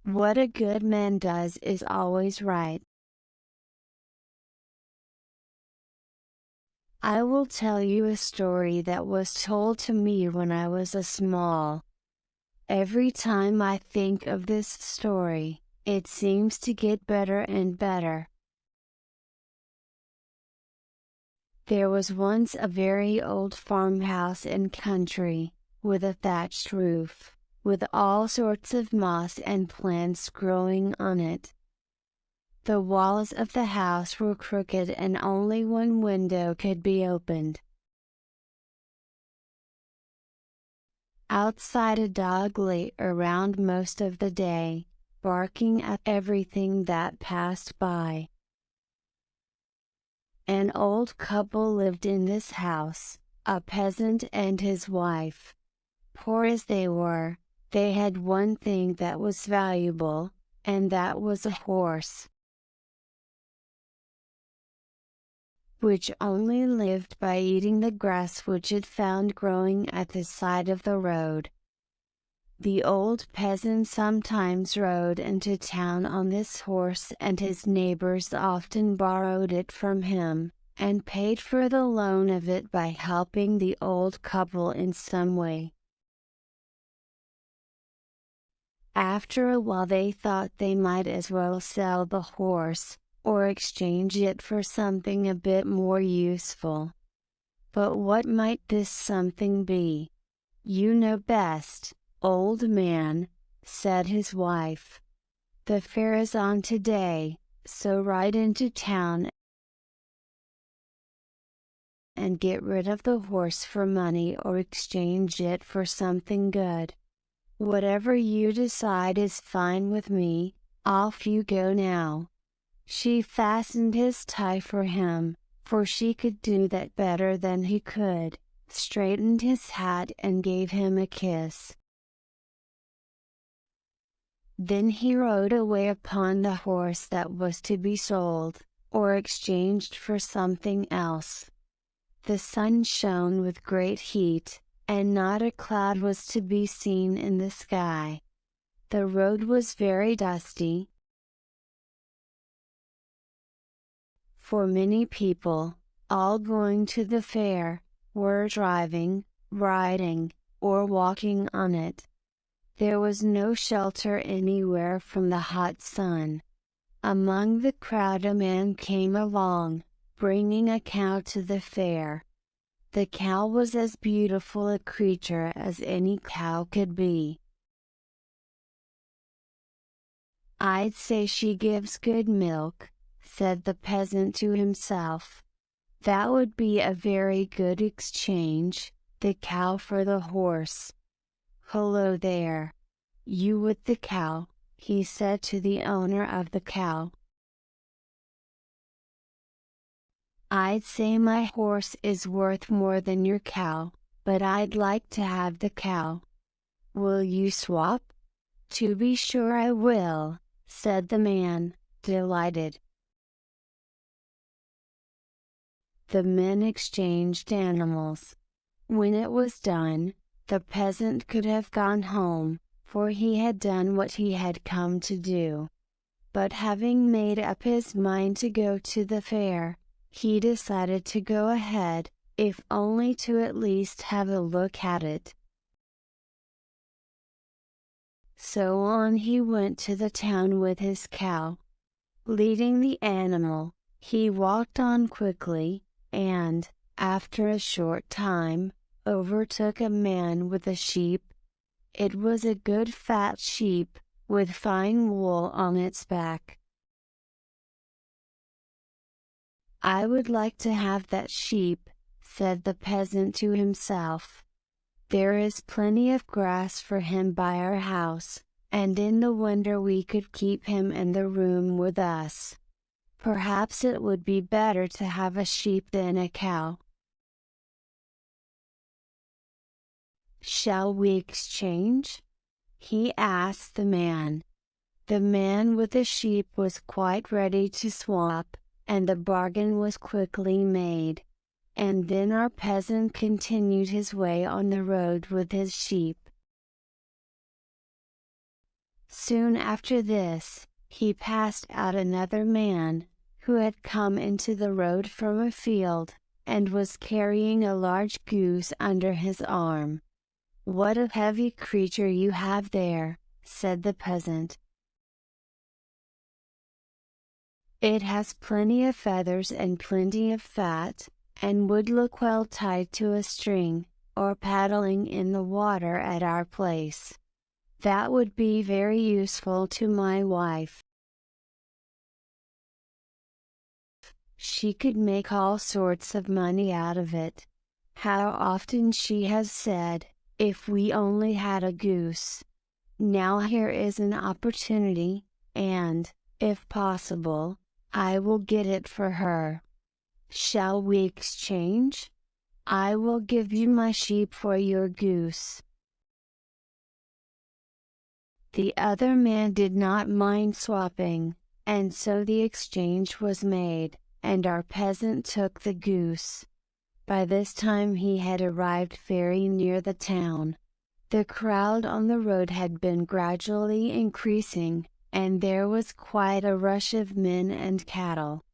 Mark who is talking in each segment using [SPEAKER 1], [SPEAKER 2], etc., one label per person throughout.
[SPEAKER 1] What a good man does is always right. I will tell you a story that was told to me when I was a small. Every time I think of this story, it seems to get better and better. There was once a very old farmhouse in country, with a thatched roof, with all sorts of moss and plants growing on it. The walls of the house were crooked and only one window could be opened. Outside a dog lay around most of the day, barking at everything that passed by. An old couple lived in this house, a peasant and his wife. Poor as they were, they had one thing that was valuable, and that was a horse, which only lived by eating the grass which it found growing at the side of the road. The old peasant sometimes rode into town on this horse, and his neighbors often borrowed it from him, and paid for the loan of it by helping the old couple in some way. After a while they thought they might as well sell the horse, or exchange it for something a bit more useful. But what might this something be? "You know best, old man," said his wife. "The fair is on today, so ride into town and get rid of the horse for money or exchange it for something good. Whatever you decide is fine with me, off you go now." She fastened his tie for him, for she could do that better than he could, straightened his hat and gave him a kiss. Then he rode away upon the horse that was to be sold, or exchanged for something else. The sun shone with great heat, and not a cloud was to be seen in the sky. The road was very dusty, for many people, all going to the fair, were driving, riding, or walking on it. There was no shelter anywhere from the hot sun. Among the crowd a man came along, bringing a cow to the fair. The cow was as beautiful a creature as any cow could be. "I'd say she gives good milk," said the peasant to himself. "That would be a very good exchange, the cow for the horse. Hullo there! You with the cow," he said to the owner of the cow. "I'd say my horse is worth more than your cow, but I'd like to have the cow. Will you swap?" "To be sure I will," said the man, delighted. The men exchanged animals. When it was done, the peasant could have gone home, for he had done what he had come to do. But having made up his mind to go to the fair, he decided to go ahead, if only to at least have a look at it. So on he went to the town with his cow. Leading the animal, he walked on quickly, and, after a short time, overtook a man with a sheep. It was a good fat sheep, with fine wool on its back. "I would like to have that sheep," said the peasant to himself. "There is plenty of grass for him by our house, and in the winter we could keep him in the room with us. Perhaps it would be better to have a sheep than a cow. Shall we exchange?" he asked the man. The man with the sheep was quite ready to swap, and the bargain was quickly made. And then our peasant continued his way on the road with his sheep. Soon after this, he passed out another man, who had come into the road from a field, and was carrying a large goose under his arm. "What a heavy creature you have there," said the peasant. "It has plenty of feathers and plenty of fat, and would look well tied to a string, or paddling in the water at our place. That would be very useful to my wife. She could make all sorts of money out of it. How often she has said, 'If we only had a goose!' Now here is an opportunity, and, if possible, I will get it for her. Shall we exchange? I will give you my sheep for your goose." The other man did not mind swapping, and so the exchange was made, and our peasant took the goose. By this time he had arrived very near the town. The crowd on the road had been gradually increasing, and there was quite a rush of men and cattle.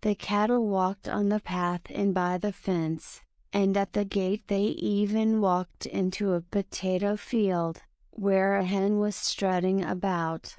[SPEAKER 1] The cattle walked on the path and by the fence, and at the gate they even walked into a potato field, where a hen was strutting about.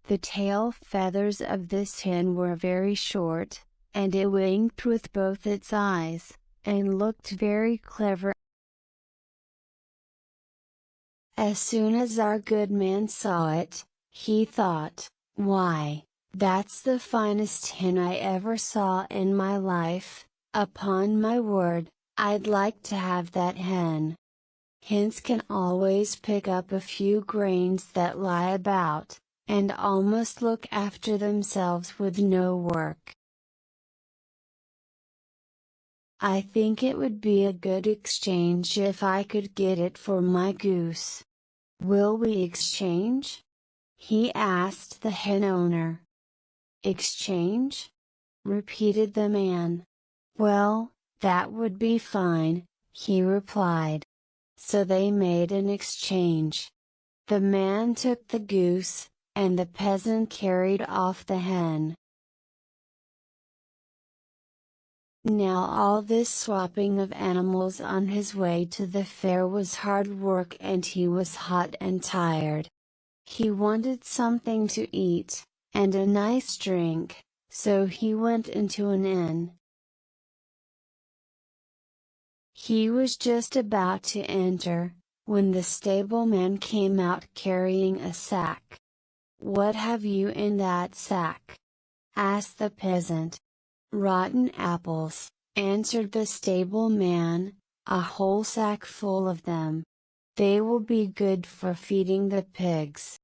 [SPEAKER 1] The tail feathers of this hen were very short, and it winked with both its eyes, and looked very clever. As soon as our good man saw it, he thought, "Why, that's the finest hen I ever saw in my life, upon my word, I'd like to have that hen." Hens can always pick up a few grains that lie about, and almost look after themselves with no work. I think it would be a good exchange if I could get it for my goose. "Will we exchange?" he asked the hen owner. "Exchange?" repeated the man. "Well, that would be fine," he replied. So they made an exchange. The man took the goose, and the peasant carried off the hen. Now all this swapping of animals on his way to the fair was hard work, and he was hot and tired. He wanted something to eat, and a nice drink, so he went into an inn. He was just about to enter, when the stableman came out carrying a sack. "What have you in that sack?" asked the peasant. "Rotten apples," answered the stableman, "a whole sack full of them. They will be good for feeding the pigs."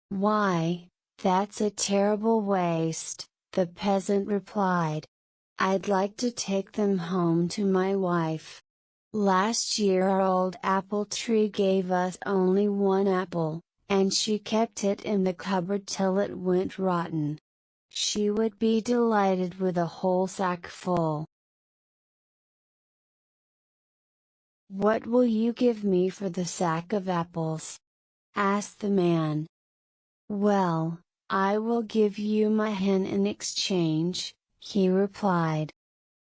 [SPEAKER 1] "Why, that's a terrible waste," the peasant replied. "I'd like to take them home to my wife. Last year our old apple tree gave us only one apple, and she kept it in the cupboard till it went rotten. She would be delighted with a whole sack full." "What will you give me for the sack of apples?" asked the man. "Well, I will give you my hen in exchange," he replied.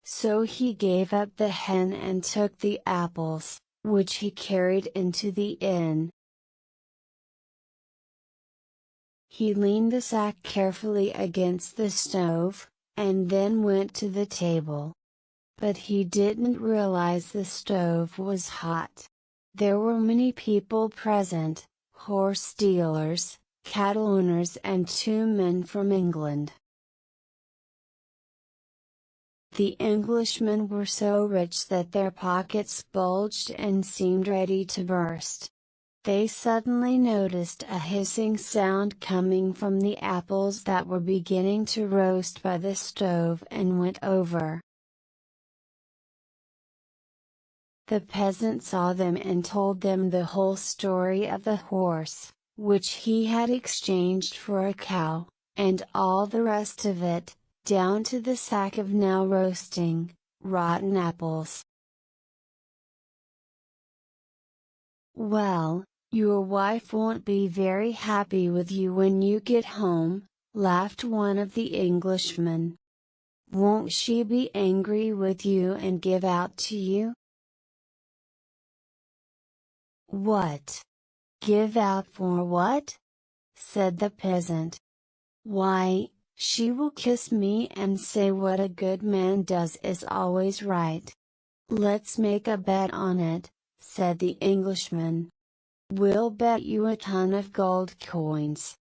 [SPEAKER 1] So he gave up the hen and took the apples, which he carried into the inn. He leaned the sack carefully against the stove, and then went to the table. But he didn't realize the stove was hot. There were many people present: horse dealers, cattle owners, and 2 men from England. The Englishmen were so rich that their pockets bulged and seemed ready to burst. They suddenly noticed a hissing sound coming from the apples that were beginning to roast by the stove, and went over. The peasant saw them and told them the whole story of the horse, which he had exchanged for a cow, and all the rest of it, down to the sack of now roasting, rotten apples. "Well, your wife won't be very happy with you when you get home," laughed one of the Englishmen. "Won't she be angry with you and give out to you?" "What? Give out for what?" said the peasant. "Why, she will kiss me and say what a good man does is always right." "Let's make a bet on it," said the Englishman. "We'll bet you a ton of gold coins."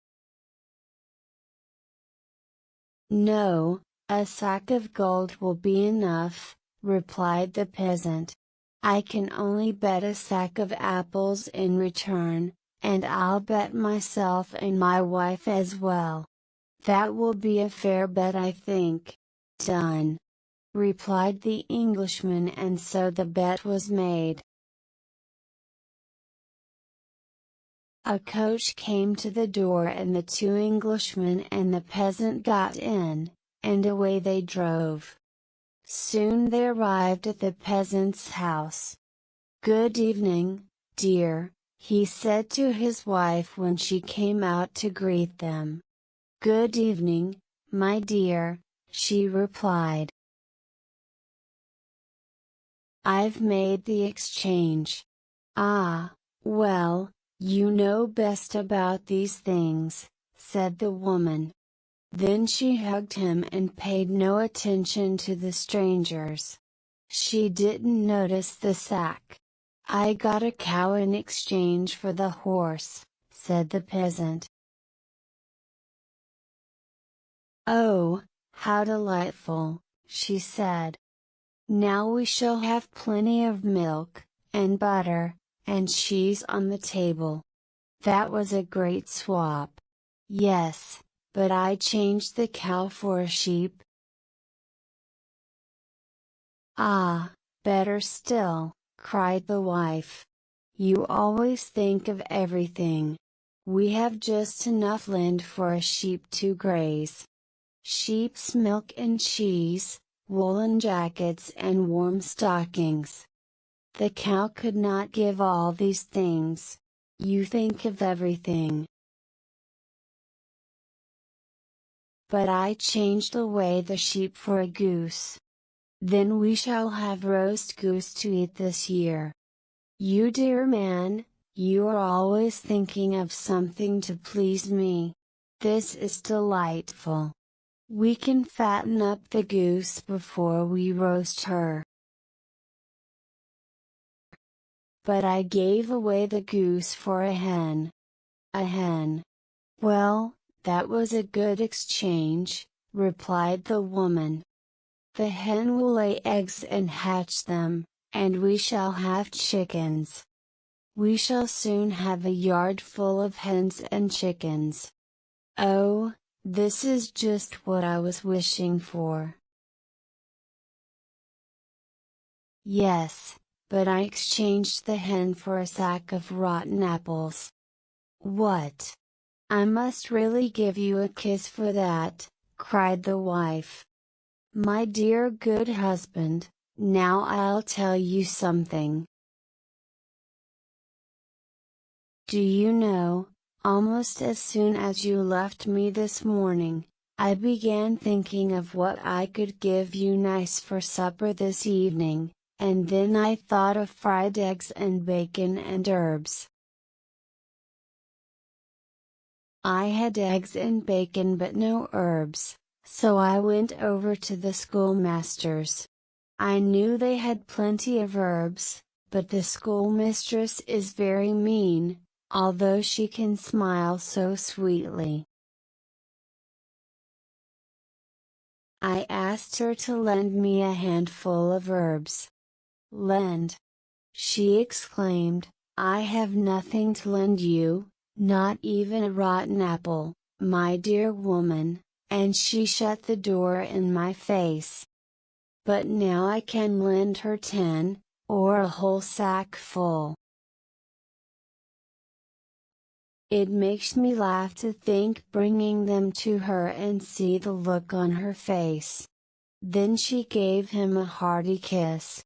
[SPEAKER 1] "No, a sack of gold will be enough," replied the peasant. "I can only bet a sack of apples in return, and I'll bet myself and my wife as well." "That will be a fair bet, I think." "Done," replied the Englishman, and so the bet was made. A coach came to the door and the two Englishmen and the peasant got in, and away they drove. Soon they arrived at the peasant's house. "Good evening, dear," he said to his wife when she came out to greet them. "Good evening, my dear," she replied. "I've made the exchange." "Ah, well, you know best about these things," said the woman. Then she hugged him and paid no attention to the strangers. She didn't notice the sack. "I got a cow in exchange for the horse," said the peasant. "Oh, how delightful," she said. "Now we shall have plenty of milk, and butter, and cheese on the table." That was a great swap. "Yes, but I changed the cow for a sheep." "Ah, better still," cried the wife. "You always think of everything. We have just enough land for a sheep to graze. Sheep's milk and cheese, woolen jackets and warm stockings. The cow could not give all these things. You think of everything." "But I changed away the sheep for a goose. Then we shall have roast goose to eat this year." "You dear man, you are always thinking of something to please me. This is delightful. We can fatten up the goose before we roast her." "But I gave away the goose for a hen." "A hen? Well, that was a good exchange," replied the woman. "The hen will lay eggs and hatch them, and we shall have chickens. We shall soon have a yard full of hens and chickens. Oh, this is just what I was wishing for." "Yes, but I exchanged the hen for a sack of rotten apples." "What? I must really give you a kiss for that," cried the wife. "My dear good husband, now I'll tell you something. Do you know, almost as soon as you left me this morning, I began thinking of what I could give you nice for supper this evening, and then I thought of fried eggs and bacon and herbs." "I had eggs and bacon but no herbs, so I went over to the schoolmaster's. I knew they had plenty of herbs, but the schoolmistress is very mean, although she can smile so sweetly. I asked her to lend me a handful of herbs." "Lend!" she exclaimed, "I have nothing to lend you, not even a rotten apple, my dear woman," and she shut the door in my face. "But now I can lend her 10, or a whole sack full." It makes me laugh to think bringing them to her and see the look on her face. Then she gave him a hearty kiss.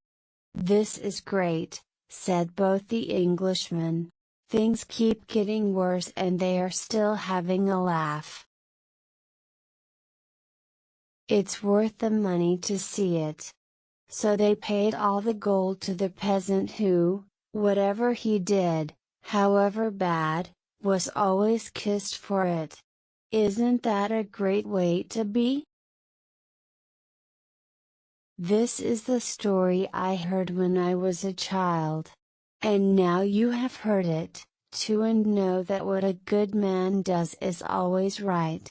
[SPEAKER 1] "This is great," said both the Englishmen. "Things keep getting worse and they are still having a laugh. It's worth the money to see it." So they paid all the gold to the peasant who, whatever he did, however bad, was always kissed for it. Isn't that a great way to be? This is the story I heard when I was a child. And now you have heard it, too, and know that what a good man does is always right.